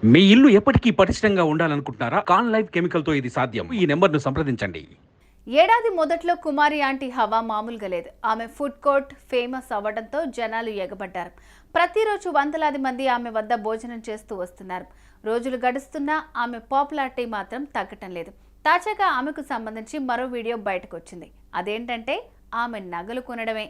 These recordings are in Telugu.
మీ ఇల్లు ఎప్పటికీ పటిష్టంగా ఉండాలనుకుంటున్నారా? కాన్ లైఫ్ కెమికల్‌తో ఇది సాధ్యం. ఈ నంబర్‌ను సంప్రదించండి. ఏడాది మొదట్లో కుమారి ఆంటీ హవా మామూలుగా లేదు. ఆమె ఫుడ్ కోర్ట్ ఫేమస్ అవ్వడంతో జనాలు ఎగబడ్డారు. ప్రతిరోజు వందలాది మంది ఆమె వద్ద భోజనం చేస్తూ వస్తున్నారు. రోజులు గడుస్తున్నా ఆమె పాపులారిటీ మాత్రం తగ్గటం లేదు. తాజాగా ఆమెకు సంబంధించి మరో వీడియో బయటకు వచ్చింది. అదేంటంటే ఆమె నగలు కొనడమే.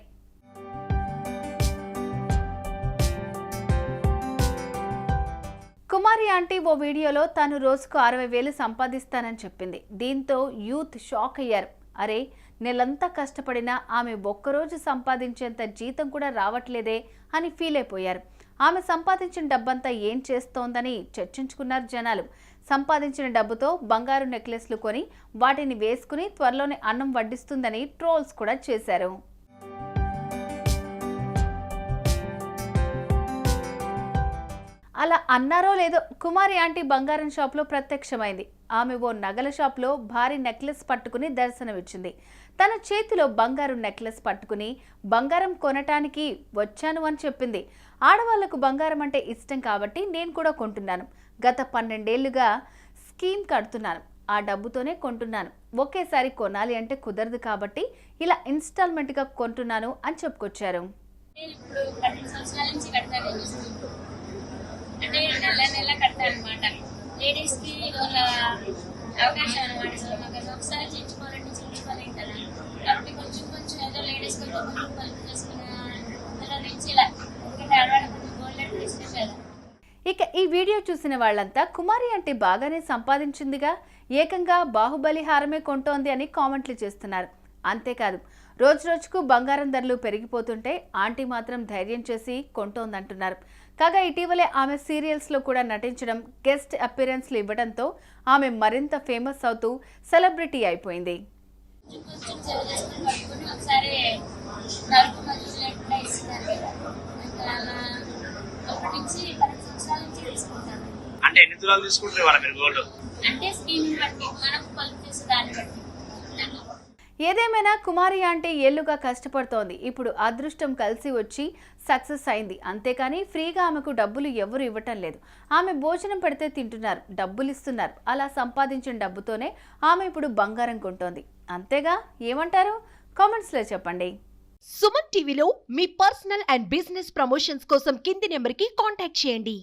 కుమారి ఆంటీ ఓ వీడియోలో తాను రోజుకు 60,000 సంపాదిస్తానని చెప్పింది. దీంతో యూత్ షాక్ అయ్యారు. అరే, నెలంతా కష్టపడినా ఆమె ఒక్కరోజు సంపాదించేంత జీతం కూడా రావట్లేదే అని ఫీల్ అయిపోయారు. ఆమె సంపాదించిన డబ్బంతా ఏం చేస్తోందని చర్చించుకున్నారు జనాలు. సంపాదించిన డబ్బుతో బంగారు నెక్లెస్లు కొని వాటిని వేసుకుని త్వరలోనే అన్నం వడ్డిస్తుందని ట్రోల్స్ కూడా చేశారు. అలా అన్నారో లేదో, కుమారి ఆంటీ బంగారం షాప్లో ప్రత్యక్షమైంది. ఆమె ఓ నగల షాప్లో భారీ నెక్లెస్ పట్టుకుని దర్శనమిచ్చింది. తన చేతిలో బంగారు నెక్లెస్ పట్టుకుని బంగారం కొనటానికి వచ్చాను అని చెప్పింది. ఆడవాళ్లకు బంగారం అంటే ఇష్టం కాబట్టి నేను కూడా కొంటున్నాను. గత 12 ఏళ్లుగా స్కీమ్ కడుతున్నాను. ఆ డబ్బుతోనే కొంటున్నాను. ఒకేసారి కొనాలి అంటే కుదరదు కాబట్టి ఇలా ఇన్స్టాల్మెంట్గా కొంటున్నాను అని చెప్పుకొచ్చారు. అంటే నెల కడతాను అనమాట. లేడీస్కి వాళ్ళ అవకాశం అనమాట. సో మాకు ఒకసారి చేయించుకోవాలంటే చేయించుకోలేం కదా. కాబట్టి కొంచెం ఏదో లేడీస్ కొంచెం పలుపు చేసుకున్న అందులో నుంచి ఇలా ఎందుకంటే ఆడవాళ్ళకి కొంచెం గోల్డ్ ఇష్టం కదా. ఇక ఈ వీడియో చూసిన వాళ్ళంతా కుమారి అంటే బాగానే సంపాదించిందిగా, ఏకంగా బాహుబలి హారమే కొంటోంది అని కామెంట్లు చేస్తున్నారు. అంతేకాదు, రోజుకు బంగారం ధరలు పెరిగిపోతుంటే ఆంటీ మాత్రం ధైర్యం చేసి కొంటోందంటున్నారు. కాగా ఇటీవలే ఆమె సీరియల్స్లో కూడా నటించడం, గెస్ట్ అపిరెన్స్లు ఇవ్వడంతో ఆమె మరింత ఫేమస్ అవుతూ సెలబ్రిటీ అయిపోయింది. అంటే ఎన్ని తులాలు తీసుకుంటారు వాళ్ళ మీరు గోల్డ్? అంటే స్కీమ్ బట్టి మనం పలుపు చేసే దాన్ని బట్టి. ఏదేమైనా కుమారి ఆంటీ ఏళ్లుగా కష్టపడుతోంది. ఇప్పుడు అదృష్టం కలిసి వచ్చి సక్సెస్ అయింది. అంతేకాని ఫ్రీగా ఆమెకు డబ్బులు ఎవరు ఇవ్వటం లేదు. ఆమె భోజనం పెడితే తింటున్నారు, డబ్బులు ఇస్తున్నారు. అలా సంపాదించిన డబ్బుతోనే ఆమె ఇప్పుడు బంగారం కొంటోంది. అంతేగా, ఏమంటారు? కామెంట్స్లో చెప్పండి. సుమన్ టీవీలో మీ పర్సనల్ అండ్ బిజినెస్ ప్రమోషన్స్ కోసం కింది నెంబర్కి కాంటాక్ట్ చేయండి.